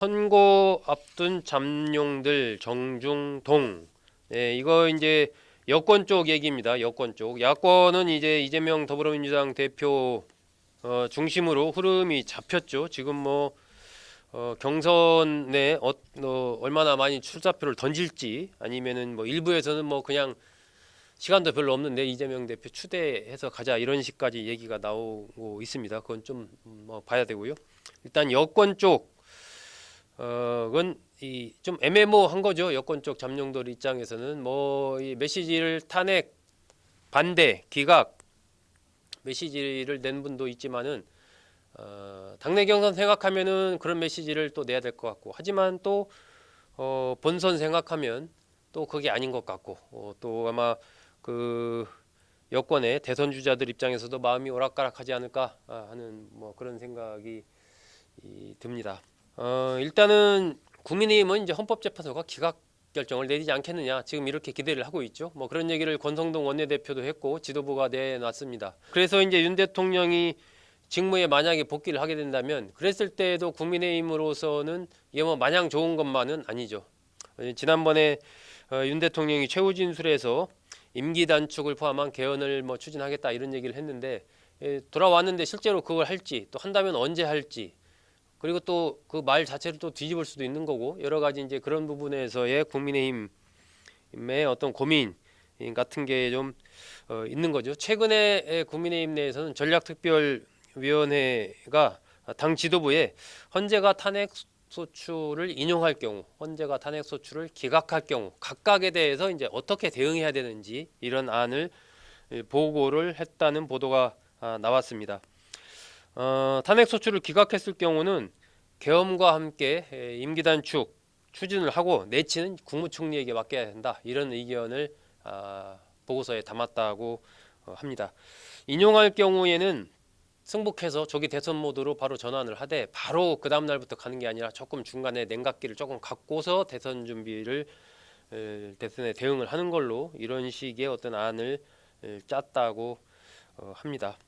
선거 앞둔 잠룡들 정중동. 이거 이제 여권 쪽 얘기입니다. 여권 쪽. 야권은 이제 이재명 더불어민주당 대표 중심으로 흐름이 잡혔죠. 지금 뭐 경선에 얼마나 많이 출사표를 던질지, 아니면은 뭐 일부에서는 뭐 그냥 시간도 별로 없는데 이재명 대표 추대해서 가자 이런 식까지 얘기가 나오고 있습니다. 그건 좀 뭐 봐야 되고요. 일단 여권 쪽 건 이 좀 애매모호한 거죠. 여권 쪽 잠룡들 입장에서는 뭐 이 메시지를 탄핵 반대 기각 메시지를 낸 분도 있지만은 당내 경선 생각하면은 그런 메시지를 또 내야 될 것 같고, 하지만 또 본선 생각하면 또 그게 아닌 것 같고, 또 아마 그 여권의 대선 주자들 입장에서도 마음이 오락가락하지 않을까 하는 뭐 그런 생각이 듭니다. 일단은 국민의힘은 이제 헌법재판소가 기각 결정을 내리지 않겠느냐, 지금 이렇게 기대를 하고 있죠. 뭐 그런 얘기를 권성동 원내대표도 했고 지도부가 내놨습니다. 그래서 이제 윤 대통령이 직무에 만약에 복귀를 하게 된다면, 그랬을 때에도 국민의힘으로서는 이게 뭐 마냥 좋은 것만은 아니죠. 지난번에 윤 대통령이 최후 진술에서 임기 단축을 포함한 개헌을 뭐 추진하겠다 이런 얘기를 했는데, 돌아왔는데 실제로 그걸 할지, 또 한다면 언제 할지, 그리고 또 그 말 자체를 또 뒤집을 수도 있는 거고, 여러 가지 이제 그런 부분에서의 국민의힘의 어떤 고민 같은 게 좀 있는 거죠. 최근에 국민의힘 내에서는 전략특별위원회가 당 지도부에 헌재가 탄핵 소추를 인용할 경우, 헌재가 탄핵 소추를 기각할 경우 각각에 대해서 이제 어떻게 대응해야 되는지 이런 안을 보고를 했다는 보도가 나왔습니다. 탄핵 소추를 기각했을 경우는 계엄과 함께 임기 단축 추진을 하고 내치는 국무총리에게 맡겨야 된다, 이런 의견을 보고서에 담았다고 합니다. 인용할 경우에는 승복해서 조기 대선 모드로 바로 전환을 하되, 바로 그 다음 날부터 가는 게 아니라 조금 중간에 냉각기를 조금 갖고서 대선 준비를 대선에 대응을 하는 걸로, 이런 식의 어떤 안을 짰다고 합니다.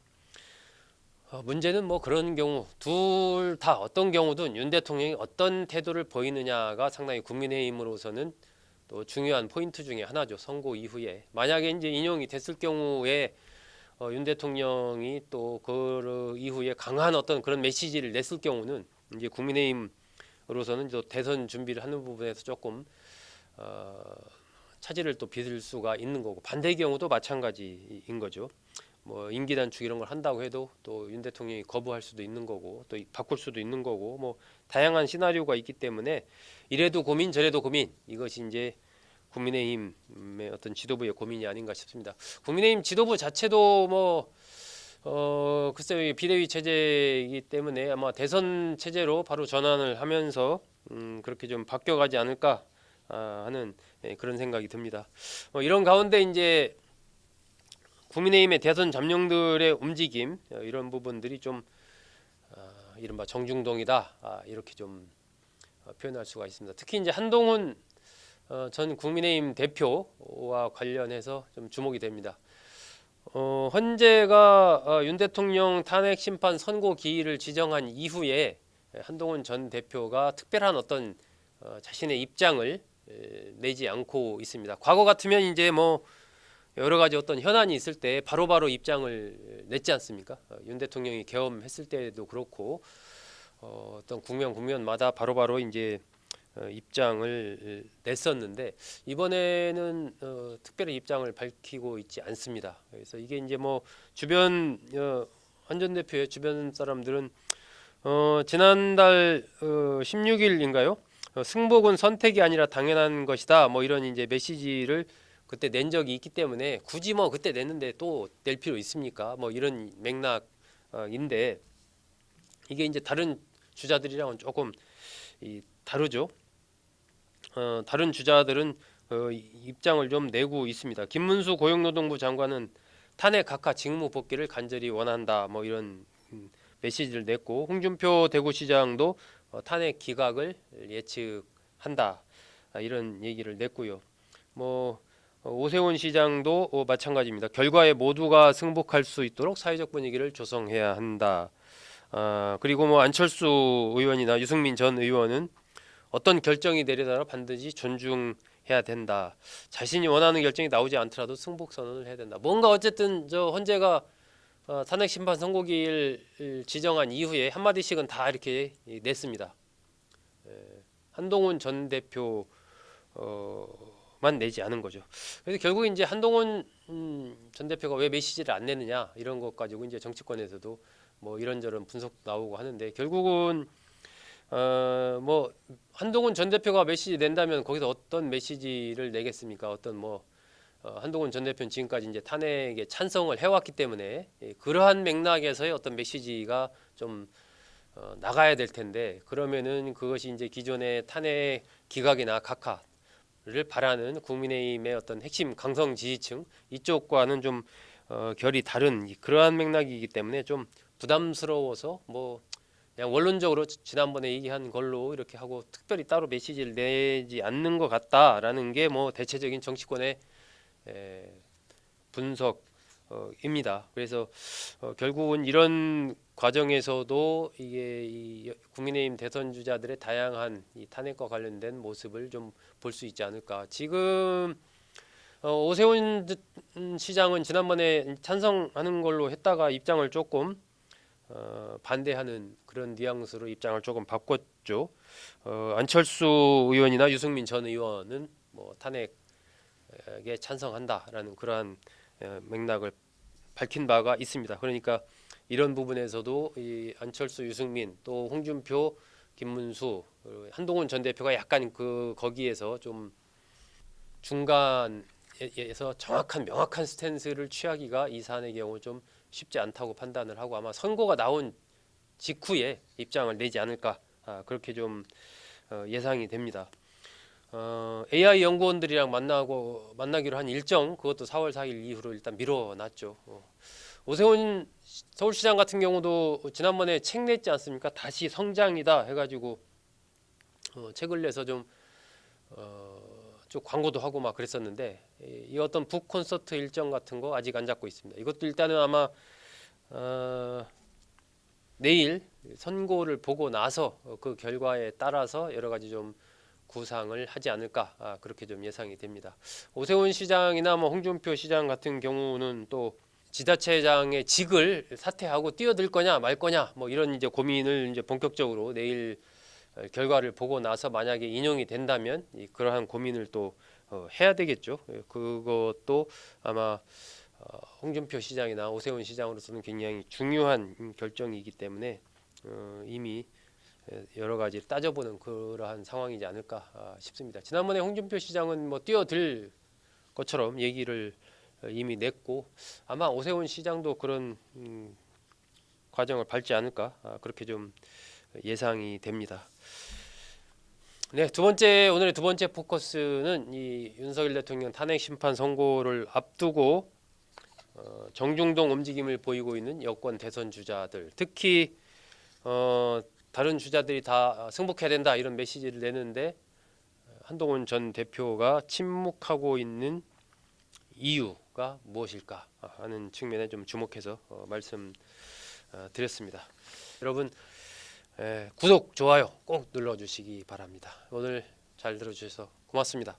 문제는 뭐 그런 경우 둘 다 어떤 경우든 윤 대통령이 어떤 태도를 보이느냐가 상당히 국민의힘으로서는 또 중요한 포인트 중에 하나죠. 선고 이후에 만약에 이제 인용이 됐을 경우에 윤 대통령이 또 그 이후에 강한 어떤 그런 메시지를 냈을 경우는 이제 국민의힘으로서는 또 대선 준비를 하는 부분에서 조금 차질을 또 빚을 수가 있는 거고, 반대의 경우도 마찬가지인 거죠. 뭐 임기 단축 이런 걸 한다고 해도 또 윤 대통령이 거부할 수도 있는 거고, 또 바꿀 수도 있는 거고, 뭐 다양한 시나리오가 있기 때문에 이래도 고민 저래도 고민, 이것이 이제 국민의힘의 어떤 지도부의 고민이 아닌가 싶습니다. 국민의힘 지도부 자체도 뭐 글쎄요, 비대위 체제이기 때문에 아마 대선 체제로 바로 전환을 하면서 그렇게 좀 바뀌어가지 않을까 하는 그런 생각이 듭니다. 이런 가운데 이제 국민의힘의 대선 잠룡들의 움직임, 이런 부분들이 좀 이른바 정중동이다, 이렇게 좀 표현할 수가 있습니다. 특히 이제 한동훈 전 국민의힘 대표와 관련해서 좀 주목이 됩니다. 헌재가 윤 대통령 탄핵 심판 선고 기일을 지정한 이후에 한동훈 전 대표가 특별한 어떤 자신의 입장을 내지 않고 있습니다. 과거 같으면 이제 뭐 여러 가지 어떤 현안이 있을 때 바로바로 입장을 냈지 않습니까? 윤 대통령이 계엄했을 때도 그렇고 어떤 국면마다 바로바로 이제 입장을 냈었는데, 이번에는 특별히 입장을 밝히고 있지 않습니다. 그래서 이게 이제 뭐 주변 한 전 대표의 주변 사람들은 지난달 16일인가요? 승복은 선택이 아니라 당연한 것이다, 뭐 이런 이제 메시지를 그때 낸 적이 있기 때문에 굳이 뭐 그때 냈는데 또 낼 필요 있습니까? 뭐 이런 맥락인데, 이게 이제 다른 주자들이랑은 조금 다르죠. 다른 주자들은 입장을 좀 내고 있습니다. 김문수 고용노동부 장관은 탄핵 각하 직무 복귀를 간절히 원한다, 뭐 이런 메시지를 냈고, 홍준표 대구시장도 탄핵 기각을 예측한다, 이런 얘기를 냈고요. 뭐 오세훈 시장도 마찬가지입니다. 결과에 모두가 승복할 수 있도록 사회적 분위기를 조성해야 한다. 그리고 뭐 안철수 의원이나 유승민 전 의원은 어떤 결정이 내리더라도 반드시 존중해야 된다. 자신이 원하는 결정이 나오지 않더라도 승복 선언을 해야 된다. 뭔가 어쨌든 저 헌재가 탄핵 심판 선고기일 지정한 이후에 한마디씩은 다 이렇게 냈습니다. 한동훈 전 대표 만 내지 않은 거죠. 그래서 결국 이제 한동훈 전 대표가 왜 메시지를 안 내느냐 이런 것 가지고 이제 정치권에서도 뭐 이런저런 분석 나오고 하는데, 결국은 뭐 한동훈 전 대표가 메시지 낸다면 거기서 어떤 메시지를 내겠습니까? 어떤 뭐 한동훈 전 대표는 지금까지 이제 탄핵에 찬성을 해왔기 때문에 그러한 맥락에서의 어떤 메시지가 좀 나가야 될 텐데, 그러면은 그것이 이제 기존의 탄핵 기각이나 각하를 바라는 국민의힘의 어떤 핵심 강성 지지층 이쪽과는 좀 결이 다른 그러한 맥락이기 때문에 좀 부담스러워서 뭐 그냥 원론적으로 지난번에 얘기한 걸로 이렇게 하고 특별히 따로 메시지를 내지 않는 것 같다라는 게 뭐 대체적인 정치권의 분석입니다. 그래서 결국은 이런 과정에서도 이게 이 국민의힘 대선 주자들의 다양한 이 탄핵과 관련된 모습을 좀 볼 수 있지 않을까. 지금 오세훈 시장은 지난번에 찬성하는 걸로 했다가 입장을 조금 반대하는 그런 뉘앙스로 입장을 조금 바꿨죠. 안철수 의원이나 유승민 전 의원은 뭐 탄핵에 찬성한다라는 그러한 맥락을 밝힌 바가 있습니다. 그러니까 이런 부분에서도 이 안철수, 유승민, 또 홍준표, 김문수, 한동훈 전 대표가 약간 그 거기에서 좀 중간에서 정확한 명확한 스탠스를 취하기가 이 사안의 경우 좀 쉽지 않다고 판단을 하고, 아마 선고가 나온 직후에 입장을 내지 않을까, 그렇게 좀 예상이 됩니다. AI 연구원들이랑 만나기로 한 일정, 그것도 4월 4일 이후로 일단 미뤄놨죠. 오세훈 서울시장 같은 경우도 지난번에 책 냈지 않습니까? 다시 성장이다 해가지고 책을 내서 좀 광고도 하고 막 그랬었는데, 이 어떤 북 콘서트 일정 같은 거 아직 안 잡고 있습니다. 이것도 일단은 아마 내일 선고를 보고 나서 그 결과에 따라서 여러 가지 좀 구상을 하지 않을까, 그렇게 좀 예상이 됩니다. 오세훈 시장이나 뭐 홍준표 시장 같은 경우는 또 지자체장의 직을 사퇴하고 뛰어들 거냐 말 거냐 뭐 이런 이제 고민을 이제 본격적으로 내일 결과를 보고 나서 만약에 인용이 된다면 그러한 고민을 또 해야 되겠죠. 그것도 아마 홍준표 시장이나 오세훈 시장으로서는 굉장히 중요한 결정이기 때문에 이미 여러 가지 따져보는 그러한 상황이지 않을까 싶습니다. 지난번에 홍준표 시장은 뭐 뛰어들 것처럼 얘기를 이미 냈고, 아마 오세훈 시장도 그런 과정을 밟지 않을까, 그렇게 좀 예상이 됩니다. 네, 오늘의 두 번째 포커스는 이 윤석열 대통령 탄핵 심판 선고를 앞두고 정중동 움직임을 보이고 있는 여권 대선 주자들, 특히 다른 주자들이 다 승복해야 된다 이런 메시지를 내는데 한동훈 전 대표가 침묵하고 있는 이유가 무엇일까 하는 측면에 좀 주목해서 말씀드렸습니다. 여러분 구독, 좋아요 꼭 눌러주시기 바랍니다. 오늘 잘 들어주셔서 고맙습니다.